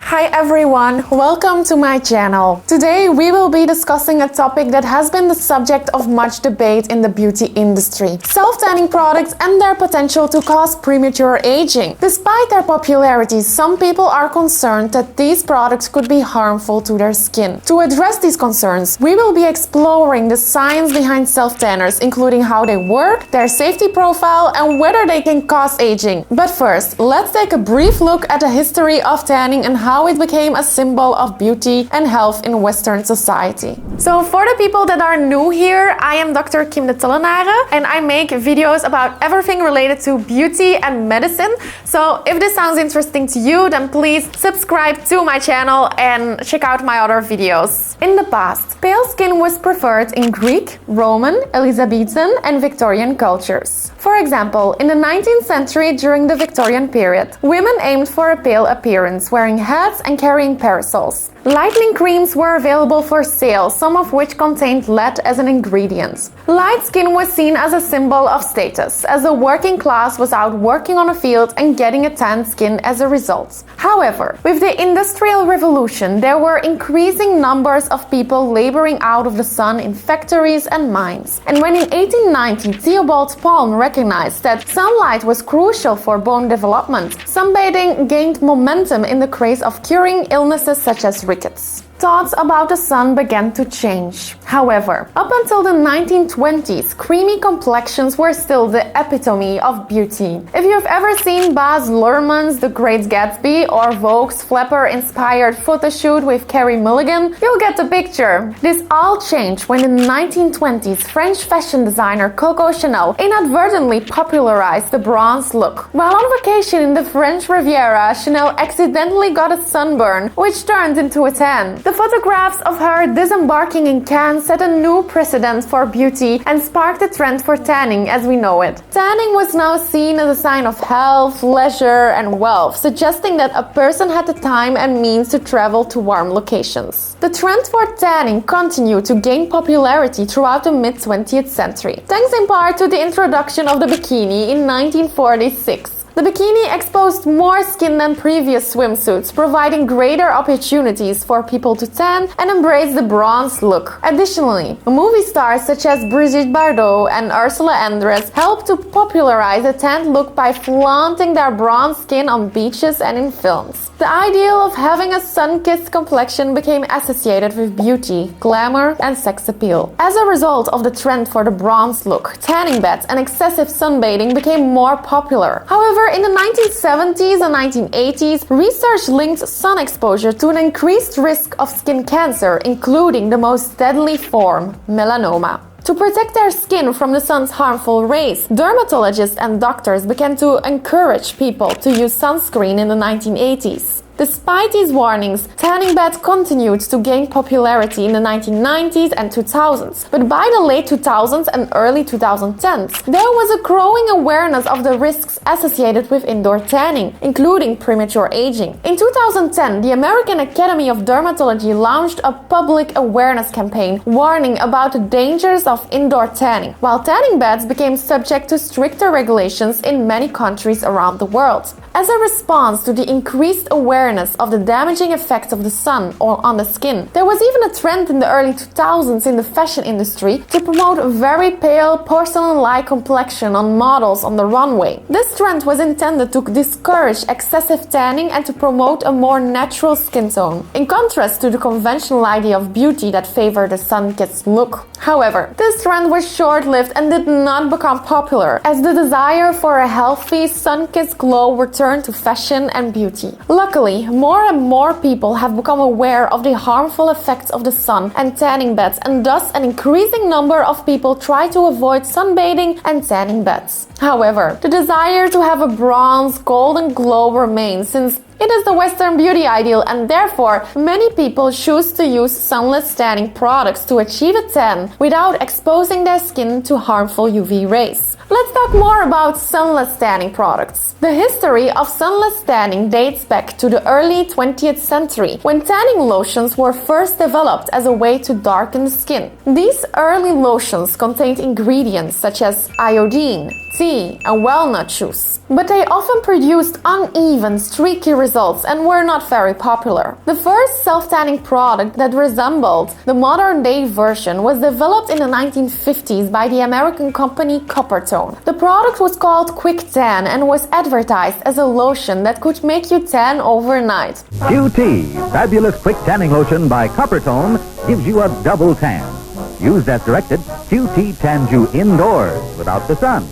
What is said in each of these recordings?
Hi everyone, welcome to my channel. Today we will be discussing a topic that has been the subject of much debate in the beauty industry. Self-tanning products and their potential to cause premature aging. Despite their popularity, some people are concerned that these products could be harmful to their skin. To address these concerns, we will be exploring the science behind self-tanners, including how they work, their safety profile, and whether they can cause aging. But first, let's take a brief look at the history of tanning and how it became a symbol of beauty and health in Western society. So for the people that are new here, I am Dr. Kim de Tollenare and I make videos about everything related to beauty and medicine. So if this sounds interesting to you, then please subscribe to my channel and check out my other videos. In the past, pale skin was preferred in Greek, Roman, Elizabethan and Victorian cultures. For example, in the 19th century during the Victorian period, women aimed for a pale appearance, wearing hats and carrying parasols. Lightening creams were available for sale, some of which contained lead as an ingredient. Light skin was seen as a symbol of status, as the working class was out working on a field and getting a tan skin as a result. However, with the Industrial Revolution, there were increasing numbers of people laboring out of the sun in factories and mines. And when in 1890 Theobald Palm recognized that sunlight was crucial for bone development, sunbathing gained momentum in the craze of curing illnesses such as rickets. Thoughts about the sun began to change. However, up until the 1920s, creamy complexions were still the epitome of beauty. If you've ever seen Baz Luhrmann's The Great Gatsby or Vogue's flapper-inspired photoshoot with Carey Mulligan, you'll get the picture. This all changed when in the 1920s, French fashion designer Coco Chanel inadvertently popularized the bronze look. While on vacation in the French Riviera, Chanel accidentally got a sunburn, which turned into a tan. The photographs of her disembarking in Cannes set a new precedent for beauty and sparked the trend for tanning as we know it. Tanning was now seen as a sign of health, leisure, and wealth, suggesting that a person had the time and means to travel to warm locations. The trend for tanning continued to gain popularity throughout the mid-20th century, thanks in part to the introduction of the bikini in 1946. The bikini exposed more skin than previous swimsuits, providing greater opportunities for people to tan and embrace the bronze look. Additionally, movie stars such as Brigitte Bardot and Ursula Andress helped to popularize the tanned look by flaunting their bronze skin on beaches and in films. The ideal of having a sun-kissed complexion became associated with beauty, glamour, and sex appeal. As a result of the trend for the bronze look, tanning beds and excessive sunbathing became more popular. However, in the 1970s and 1980s, research linked sun exposure to an increased risk of skin cancer, including the most deadly form, melanoma. To protect their skin from the sun's harmful rays, dermatologists and doctors began to encourage people to use sunscreen in the 1980s. Despite these warnings, tanning beds continued to gain popularity in the 1990s and 2000s, but by the late 2000s and early 2010s, there was a growing awareness of the risks associated with indoor tanning, including premature aging. In 2010, the American Academy of Dermatology launched a public awareness campaign warning about the dangers of indoor tanning, while tanning beds became subject to stricter regulations in many countries around the world. As a response to the increased awareness of the damaging effects of the sun on the skin, there was even a trend in the early 2000s in the fashion industry to promote a very pale, porcelain-like complexion on models on the runway. This trend was intended to discourage excessive tanning and to promote a more natural skin tone, in contrast to the conventional idea of beauty that favored a sun-kissed look. However, this trend was short-lived and did not become popular, as the desire for a healthy, sun-kissed glow returned to fashion and beauty. Luckily, more and more people have become aware of the harmful effects of the sun and tanning beds, and thus an increasing number of people try to avoid sunbathing and tanning beds. However, the desire to have a bronze, golden glow remains, since it is the Western beauty ideal, and therefore many people choose to use sunless tanning products to achieve a tan without exposing their skin to harmful UV rays. Let's talk more about sunless tanning products. The history of sunless tanning dates back to the early 20th century, when tanning lotions were first developed as a way to darken the skin. These early lotions contained ingredients such as iodine, tea, and walnut juice. But they often produced uneven, streaky results and were not very popular. The first self-tanning product that resembled the modern-day version was developed in the 1950s by the American company Coppertone. The product was called Quick Tan and was advertised as a lotion that could make you tan overnight. QT, fabulous quick tanning lotion by Coppertone, gives you a double tan. Used as directed, QT tans you indoors without the sun.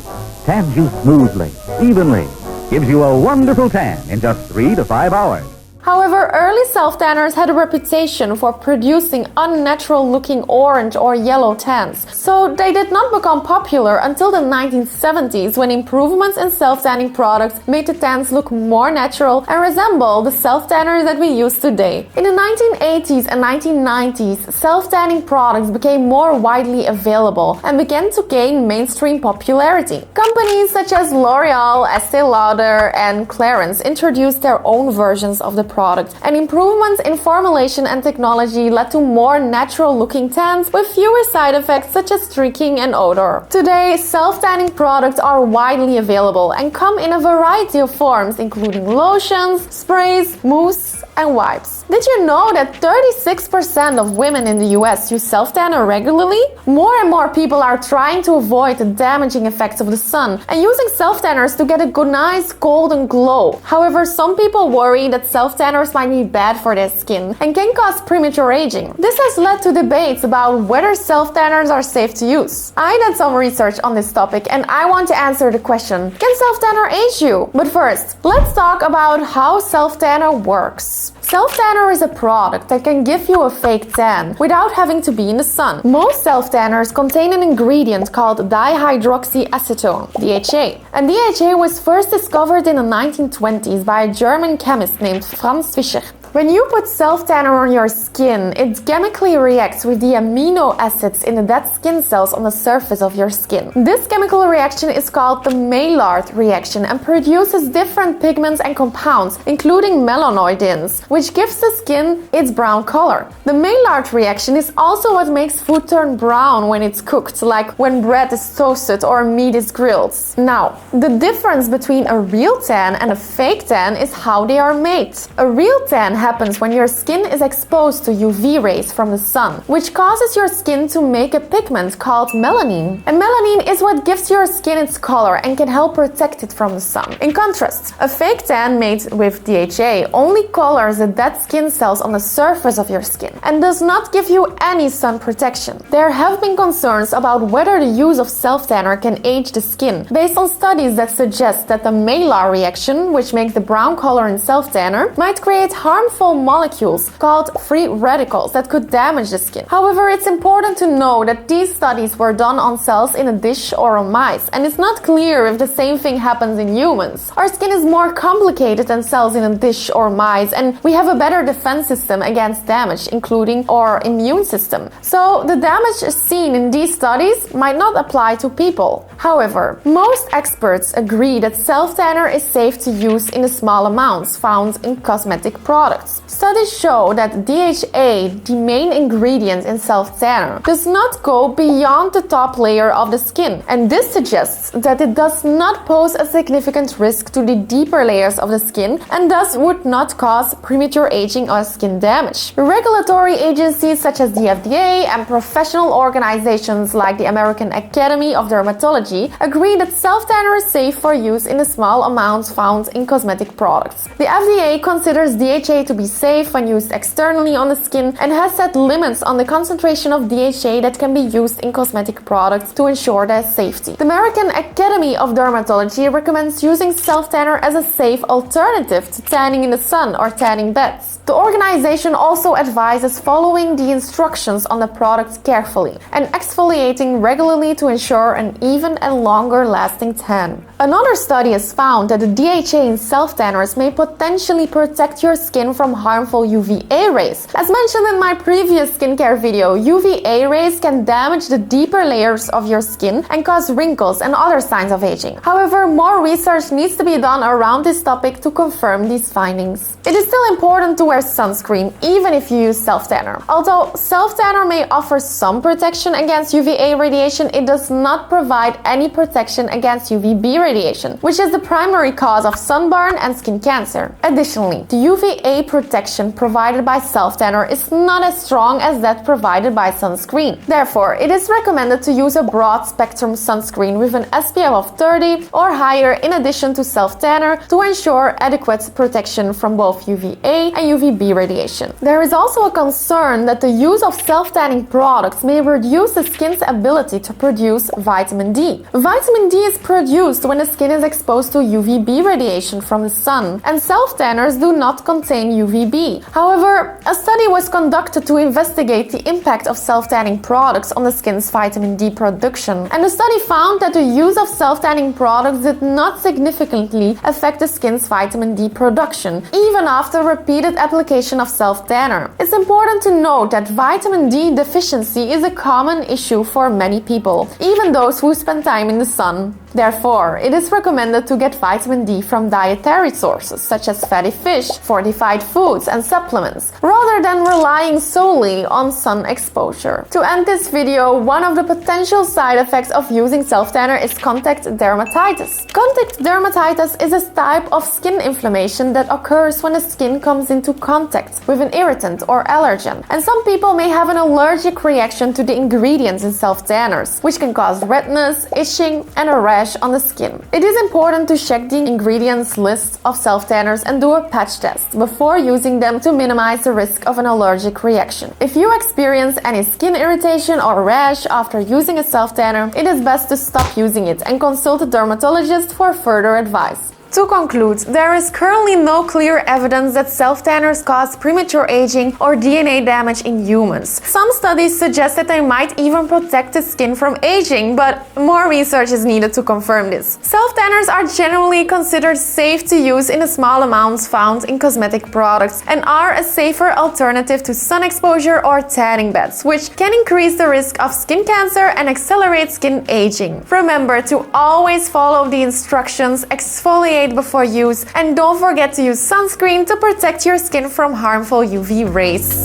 Tans you smoothly, evenly. Gives you a wonderful tan in just 3 to 5 hours. However, early self-tanners had a reputation for producing unnatural-looking orange or yellow tans, so they did not become popular until the 1970s when improvements in self-tanning products made the tans look more natural and resemble the self-tanners that we use today. In the 1980s and 1990s, self-tanning products became more widely available and began to gain mainstream popularity. Companies such as L'Oreal, Estee Lauder, and Clarins introduced their own versions of the product, and improvements in formulation and technology led to more natural-looking tans with fewer side effects such as streaking and odor. Today, self-tanning products are widely available and come in a variety of forms, including lotions, sprays, mousse, and wipes. Did you know that 36% of women in the US use self-tanner regularly? More and more people are trying to avoid the damaging effects of the sun and using self-tanners to get a good, nice golden glow. However, some people worry that self-tanners might be bad for their skin and can cause premature aging. This has led to debates about whether self-tanners are safe to use. I did some research on this topic and I want to answer the question, can self-tanner age you? But first, let's talk about how self-tanner works. Self-tanner is a product that can give you a fake tan without having to be in the sun. Most self-tanners contain an ingredient called dihydroxyacetone, DHA. And DHA was first discovered in the 1920s by a German chemist named Franz Fischer. When you put self-tanner on your skin, it chemically reacts with the amino acids in the dead skin cells on the surface of your skin. This chemical reaction is called the Maillard reaction and produces different pigments and compounds, including melanoidins, which gives the skin its brown color. The Maillard reaction is also what makes food turn brown when it's cooked, like when bread is toasted or meat is grilled. Now, the difference between a real tan and a fake tan is how they are made. A real tan happens when your skin is exposed to UV rays from the sun, which causes your skin to make a pigment called melanin. And melanin is what gives your skin its color and can help protect it from the sun. In contrast, a fake tan made with DHA only colors the dead skin cells on the surface of your skin and does not give you any sun protection. There have been concerns about whether the use of self-tanner can age the skin, based on studies that suggest that the Maillard reaction, which makes the brown color in self-tanner, might create harmful molecules called free radicals that could damage the skin. However, it's important to know that these studies were done on cells in a dish or on mice, and it's not clear if the same thing happens in humans. Our skin is more complicated than cells in a dish or mice, and we have a better defense system against damage, including our immune system. So the damage seen in these studies might not apply to people. However, most experts agree that self-tanner is safe to use in the small amounts found in cosmetic products. Studies show that DHA, the main ingredient in self-tanner, does not go beyond the top layer of the skin, and this suggests that it does not pose a significant risk to the deeper layers of the skin and thus would not cause premature aging or skin damage. Regulatory agencies such as the FDA and professional organizations like the American Academy of Dermatology agree that self-tanner is safe for use in the small amounts found in cosmetic products. The FDA considers DHA to be safe when used externally on the skin and has set limits on the concentration of DHA that can be used in cosmetic products to ensure their safety. The American Academy of Dermatology recommends using self-tanner as a safe alternative to tanning in the sun or tanning beds. The organization also advises following the instructions on the product carefully and exfoliating regularly to ensure an even and longer lasting tan. Another study has found that the DHA in self-tanners may potentially protect your skin from harmful UVA rays. As mentioned in my previous skincare video, UVA rays can damage the deeper layers of your skin and cause wrinkles and other signs of aging. However, more research needs to be done around this topic to confirm these findings. It is still important to wear sunscreen even if you use self-tanner. Although self-tanner may offer some protection against UVA radiation, it does not provide any protection against UVB radiation, which is the primary cause of sunburn and skin cancer. Additionally, the UVA protection provided by self-tanner is not as strong as that provided by sunscreen. Therefore, it is recommended to use a broad-spectrum sunscreen with an SPF of 30 or higher in addition to self-tanner to ensure adequate protection from both UVA and UVB radiation. There is also a concern that the use of self-tanning products may reduce the skin's ability to produce vitamin D. Vitamin D is produced when the skin is exposed to UVB radiation from the sun, and self-tanners do not contain UVB. However, a study was conducted to investigate the impact of self-tanning products on the skin's vitamin D production, and the study found that the use of self-tanning products did not significantly affect the skin's vitamin D production, even after repeated application of self-tanner. It's important to note that vitamin D deficiency is a common issue for many people, even those who spend time in the sun. Therefore, it is recommended to get vitamin D from dietary sources such as fatty fish, fortified foods, and supplements, rather than relying solely on sun exposure. To end this video, one of the potential side effects of using self-tanner is contact dermatitis. Contact dermatitis is a type of skin inflammation that occurs when the skin comes into contact with an irritant or allergen, and some people may have an allergic reaction to the ingredients in self-tanners, which can cause redness, itching, and a rash on the skin. It is important to check the ingredients list of self-tanners and do a patch test before using them to minimize the risk of an allergic reaction. If you experience any skin irritation or rash after using a self-tanner, it is best to stop using it and consult a dermatologist for further advice. To conclude, there is currently no clear evidence that self-tanners cause premature aging or DNA damage in humans. Some studies suggest that they might even protect the skin from aging, but more research is needed to confirm this. Self-tanners are generally considered safe to use in the small amounts found in cosmetic products and are a safer alternative to sun exposure or tanning beds, which can increase the risk of skin cancer and accelerate skin aging. Remember to always follow the instructions, exfoliate before use, and don't forget to use sunscreen to protect your skin from harmful UV rays.